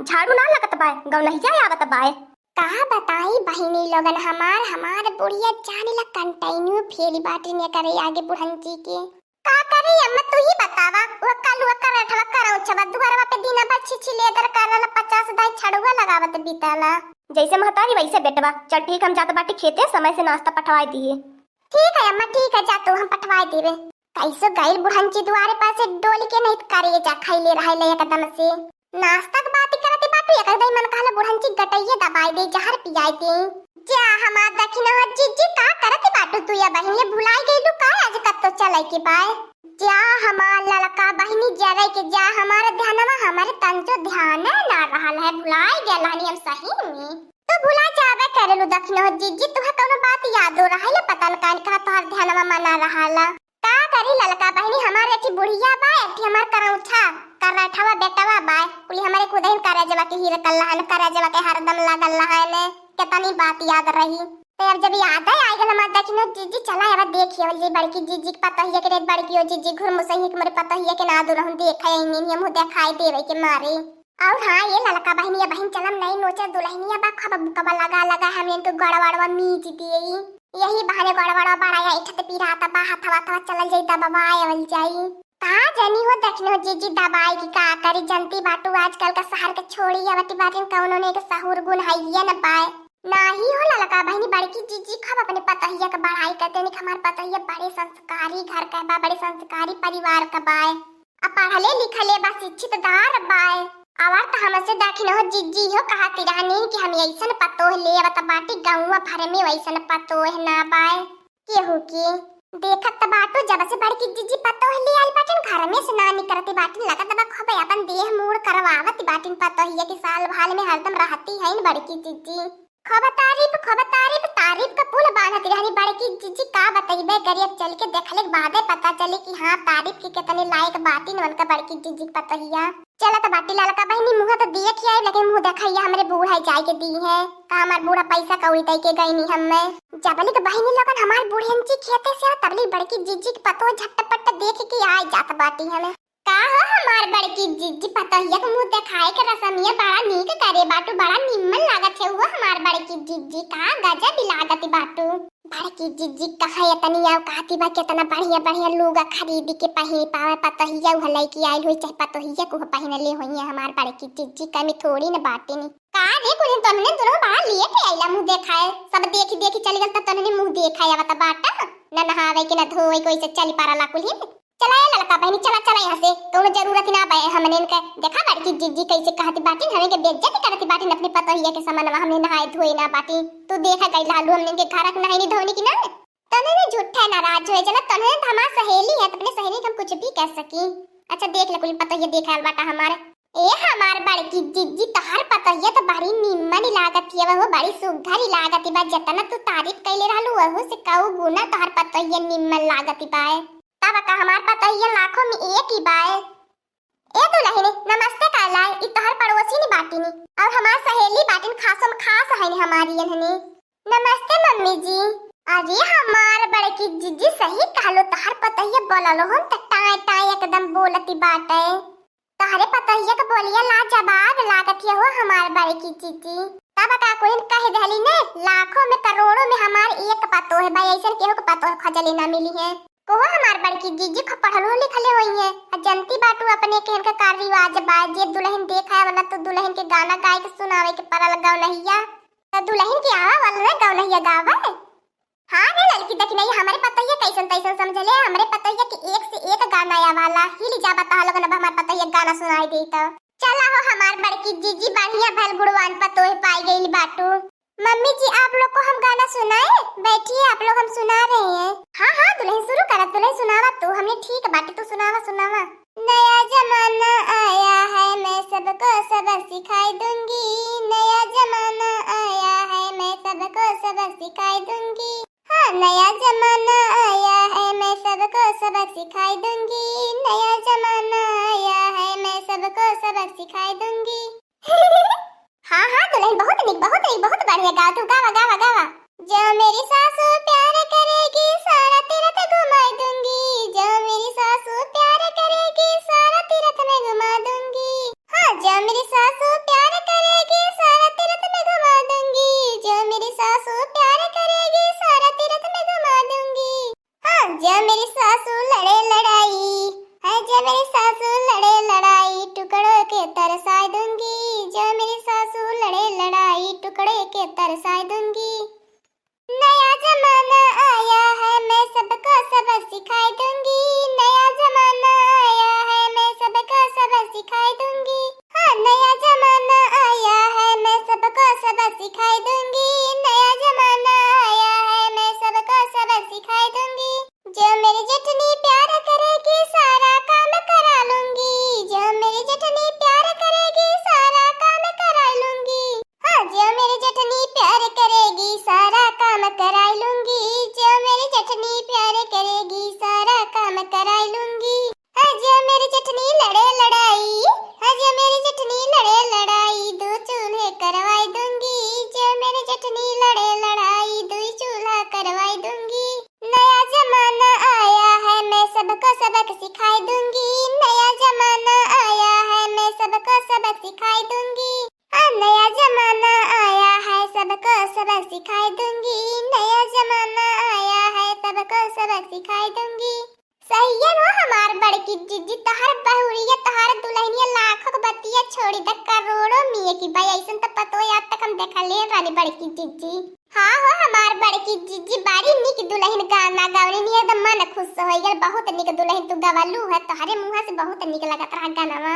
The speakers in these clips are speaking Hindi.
झाड़ू ना लगत बा, गौनहिया आवत बा। कहा बताई बहिनी लोगन हमार बुढ़िया जाने ला कंटिन्यू फेरी बाटी ने करे आगे बुढ़ंती के का करे अम्मा तू ही बतावा। वो कल वो करठवा कराउ छबा दुआरवा पे दिन भर छिछि लेदर करला 50 दाई छड़ुआ लगावत बीताला। जैसे महतारी वैसे बेटवा। चल ठीक, हम जात बाटी खेते, समय से नाश्ता पठवाई दिए। ठीक है अम्मा, ठीक है, जा तू, हम पठवाई देबे। कैसो गइल बुढ़ंची दुआरे पासे डोली के नहीं करे जा खइले रहले एकदम से नाश्ता के बात करते बाटू एक दई मन कहला बुढ़ंची गटइये दबाई दे जहर पियाई दे। जा हमार दखिन हो जीजी का करते बाटू तू या बहिनी भुलाई गइलू का आज कत्तो चलै के बाय। जा हमार लड़का बहिनी जरे के जा हमार ध्यानवा हमारे तंजो ध्यान ना रहल है भुलाई गेल हनी हम सही में। तो भुला जावे करेलू दखिन हो जीजी तुहा कोनो बात याद हो रहल पता न कान का तोहर ध्यानवा मना रहल का करी लड़का बहिनी हमार एठी बुढ़िया बा एठी हमार करौठा करठवा बेटवा बा कुली हमारे खुदैन करे जवा के हीर कल्ला है करे जवा के हरदम लागल है कितनी बात याद रही। तो अब जब याद आई गल हमार दखिनो जीजी चला अब देखिए जी बड़की जीजी के पता है के रेत बड़की हो जीजी घर मुसही के मोरे पता है के ना दूर हम देखै नहीं हम देखाई देवे के मारे। और हां ये लड़का बहिनी या बहन चलम नहीं नोचा दुल्हनिया बा खब कब लगा हम इनको गड़वाड़वा मीच दिए यही बहाने गड़वाड़ा बड़ाया इठत पीराता बा हथवा चल जाई दबाई आवल जाई का जनी हो दखनो जीजी दबाई की का करी जनती बाटू आजकल का शहर के छोड़ी आवती बाटिन कौनो ने के सहूर गुण हइया न पाए नाही हो ललका बहनी बड़की जीजी खब अपने पतहिया का बढ़ाई करते नहीं हमार पतहिया बड़े संस्कारी घर का बा बड़े संस्कारी परिवार का बाय अब पढ़ले लिखले बा शिक्षित दार बाय आवार त हमसे दखनो हो जीजी हो कहा तिरानी कि हम ऐसन पतोह ले आवत बाटी गांववा भर में वैसन पतोह ना बाय केहू के देखत त बाटू जब से बड़की जीजी पतोह ले आई बाटन घर में स्नान करते बाटन लगत बा खबे अपन देह मूड करवावत बाटन पतोहिया के साल भाल में हरदम रहती है बड़की जीजी खब तारीफ तारीफ का पुल बांधत रहनी बड़की जीजी का बताइबे गरीब चल के देखले के बाद पता चले कि हां तारीफ के कितने लायक बाटी न उनका बड़की जीजी पतोहिया चला त बाटी ललका बहनी मुंह तो देख आई लेकिन मुंह देखैया हमरे बूढ़ा जाय के दी है का हमार बूढ़ा पैसा कौड़ी दे के गईनी हम्मे जबली के बहनी लगन हमार बूढ़ेंची खेते से तबली बड़की जीजी के पतो झटपट देख के आई जात बाटी हमें का हो हमार बड़की जीजी पतोहिया के मुंह देखाए के रसमिया बड़ा नीक करे बाटू बड़ा निम्मन लागत है वो हमार बड़की जीजी का गजब लागत बाटू बड़की जीजी कहा इतनी आव काती बा कितना बढ़िया बढ़िया लोग खरीद के पहिन पावे पतोहिया हलै की आइल होई चाहे पतोहिया को पहिन ले होई हमार बड़की जीजी कमी थोड़ी न बाटे नी का रे कुछ तमने दोनों बड़ा लिए के आइला मुंह देखाए सब देखी चली गल त तने मुंह देखाए आवत बाटा न नहावे के न धोए कोई से चली पाराला कुली चला ये लड़का बहनी चला यहाँ से कोनो जरूरत ना पाए हमने इनका देखा बड़की जीजी कैसे कहती बाटी हमें के बेइज्जती करती बाटी अपने पतोहिया के सामान हमने नहाए धोए ना बाटी तू देखा गई लालू हमने के घर रख नहाई धोने की ना तने ने झूठा नाराज होए जना तने हमार सहेली है अपने सहेली हम कुछ भी कह सकी। अच्छा देख ले कुल पतोहिया देखा बाटा हमारे ए हमार बड़की जीजी तहार पतोहिया तो बड़ी निम्मन लागत है वो बड़ी सुघर लागत बा जतना तू तारीफ कैले रहलू वहु से कऊ गुना तहार पतोहिया निम्मन लागत बाए तब का हमार पतोहिया लाखों में एक ही बाए। ए दुल्हन नमस्ते कहलाए इ तोहर पड़ोसी नी बाटीनी और हमार सहेली बाटिन खासम खास है हमारी इन्हने नमस्ते मम्मी जी। अरे हमार बड़की जीजी सही कहलो तोहर पतोहिया बोललो हम त टाय टाय एकदम बोलती बाटे तोहरे पतोहिया का बोलिया लाजवाब लागत है हो हमार बड़की जीजी तब का कोई कह दहली ने लाखों में करोड़ों में हमार एक पतो है भाई ऐसा केहू के पतो खजले ना मिली है को हमार बड़की जीजी ख पढ़लो लिखले होई है जनती बाटू अपने केहन का कार्य रिवाज बा जे दुल्हन देखा है वरना तो दुल्हन के गाना गाय के सुनावे के परल गौनहिया तो दुल्हन की आवा वाला ने गौनहिया गावे हां ने लड़की देखी नहीं हमारे पतोहिया कैसन तैसन समझले हमरे पतोहिया के एक से एक गाना आया वाला हिल जा बता लोगन अब हमार पतोहिया गाना सुनाई दे तो चला हो हमार बड़की जीजी बढ़िया भल गुड़वान पतोह पाई गई बाटू। मम्मी जी आप लोग को हम गाना सुनाए बैठिए आप लोग हम सुना रहे हैं। हाँ दुल्हन शुरू कर दुल्हन सुनावा तू हमने ठीक बाटी तू सुनावा नया जमाना आया है मैं सबको सबक सिखाई दूंगी नया जमाना आया है मैं सबको सबक सिखाई दूंगी हाँ नया जमाना आया है मैं सबको सबक सिखाई दूंगी नया जमाना आया है मैं सबको सबक सिखाई दूंगी हाँ दुल्हन बहुत बढ़िया गा तू गावा जो मेरी सासू प्यार करेगी सारा तीरथ घुमा दूंगी जो मेरी सासू प्यार करेगी सारा तीरथ में घुमा दूंगी हाँ जो मेरी सासू प्यार जब मेरी सासू लड़े लड़ाई, है जब मेरी सासू लड़े लड़ाई, टुकड़ों के तरसाई दूंगी। जब मेरी सासू लड़े लड़ाई, टुकड़े के तरसाई दूंगी। नया जमाना आया है, मैं सबको सबक सिखाई दूंगी। नया जमाना आया है, मैं सबको सबक सिखाई दूंगी। हाँ, नया जमाना आया है, मैं सबको सबक सिखाई दूंगी। नया जमाना आया है, मैं सबको सबक सिखाई दूंगी। जो मेरी जेठनी प्यार करेगी, सारा काम करा लूंगी। जो मेरी जेठनी प्यार करेगी, सारा काम करा लूंगी। हाँ, जो मेरी जेठनी प्यार करेगी, सारा काम करा लूंगी। जो मेरी जेठनी प्यार करेगी, सारा काम करा लूंगी। हाँ, जो मेरी जेठनी लड़े लड़ाई, हाँ, जो मेरी जेठनी लड़े लड़ाई, 2 चूल्हे करवाई दूंगी। जो मेरी जेठनी लड़े लड़ाई, 2 चूल्हा करवाई दूंगी। नया जमाना आया है, मैं सबको सबक सिखाई दूंगी। नया जमाना आया है, मैं सबको सबक सिखाई दूंगी। हाँ, नया जमाना आया है, सबको सबक सिखाई दूंगी। नया जमाना आया है, सबको सबक सिखाई दूंगी। सही है वो हमार बड़की जीजी, तहार बहुरिया तहार दुल्हनिया लाखों के बतिया छोड़ी द करोड़ों मिये की भाई। ऐसन तो पतो है, आज तक हम देखा ले रानी बड़की जीजी। हाँ हो हमार बड़की जीजी, बारी निक दुल्हन गाना गावनी नहीं, एकदम मन खुश हो गया। बहुत निक दुल्हन तू गवालू है, तोहरे मुंह से बहुत निक लगत रहा गाना।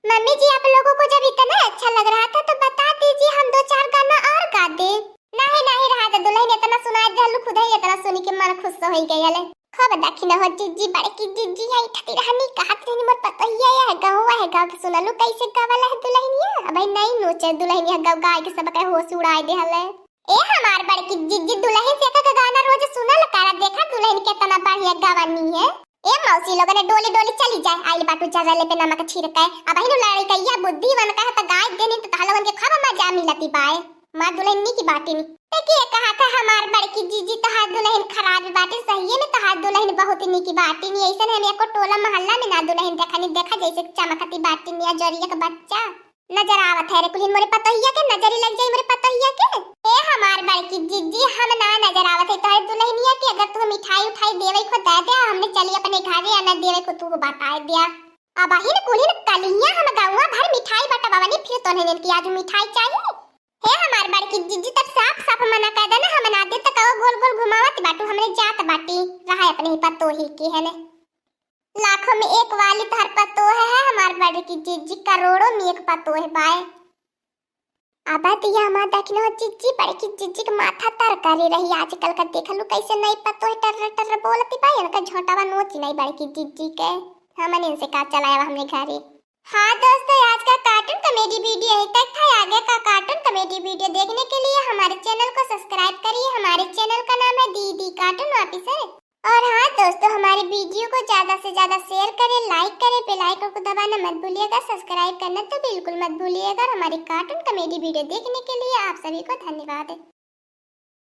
मम्मी जी, आप लोगों को जब इतना अच्छा लग रहा था तो बता दीजिए, हम 2-4 गाना और गा दे। नहीं रहा था, दुल्हन इतना सुनाई दे, खुद ही इतना सुन के मन खुश हो गया। खबर दाखी न हो जीजी, बड़की जीजी है ठती रहनी कहत रहनी, मोर पता ही है गाँव के सुनलू कैसे गावला है दुल्हनिया। अब नहीं नोचे दुल्हनिया गाँव गाय के सब के होश उड़ाई दे हले। ए हमार बड़की जीजी, दुल्हन से का गाना रोज सुनल करा, देखा दुल्हन कितना बढ़िया गावनी है। ए मौसी लोगन ने डोली डोली चली जाए, आइल बाटू जरले पे नमक छिड़के। अब हिनु लड़ी कैया बुद्धि वन का त गाय देनी तो तहलवन के खब मजा मिलती बाए। मां दुल्हन की बाटी नहीं देखिए, कहा था हमार बड़की जीजी तहार दुल्हन खराब बाटे। सही में तहार दुल्हन बहुत निकी बाटी नहीं। ऐसा हम एको टोला मोहल्ला में ना दुल्हन देखा जैसे चमकती बाटी नहीं, जरिया का बच्चा नजर आवत है रे कुलिन। मोरे पतोहिया के नजरी लग जाई, मोरे पतोहिया के। ए हमार बड़की जीजी, हम ना नजर आवत है तोहरे दुल्हनिया के। अगर तू मिठाई उठाई देवे को दे दे, हमने चली अपने घरे, आना देवे को तू बता दिया। अब ही कुलिन कलिया हम गांवा भर मिठाई बटवावनी, फिर तोने की आज मिठाई चाहिए। हे हमार बड़की जीजी, तब साफ मना कर देना, हम ना दे तक गोल गोल घुमावत बाटू, हमरे जात बाटी रहा अपने ही पतोही की है ने। लाखों में एक वाली तहर पतो है हमार बड़की जीजी, करोड़ों में एक पतो है बाय। अब तो ये हमार देखने हो जीजी, बड़की जीजी के माथा तरकारी रही आजकल का, देखलू कैसे नहीं पतो है, टर टर बोलती बाय। उनका झोटावा नोच नहीं बड़की जीजी के, हमने इनसे का चलाया हमने घरे। हाँ दोस्तों, आज का कार्टून कॉमेडी वीडियो यहीं तक था। आगे का कार्टून कॉमेडी वीडियो देखने के लिए हमारे चैनल को सब्सक्राइब करिए। हमारे चैनल का नाम है दीदी कार्टून ऑफिसर। और हाँ दोस्तों, हमारे वीडियो को ज्यादा से ज्यादा शेयर करें, लाइक करें, बेल आइकन को दबाना मत भूलिएगा, सब्सक्राइब करना तो बिल्कुल मत भूलिएगा। हमारी कार्टून कॉमेडी वीडियो देखने के लिए आप सभी को धन्यवाद।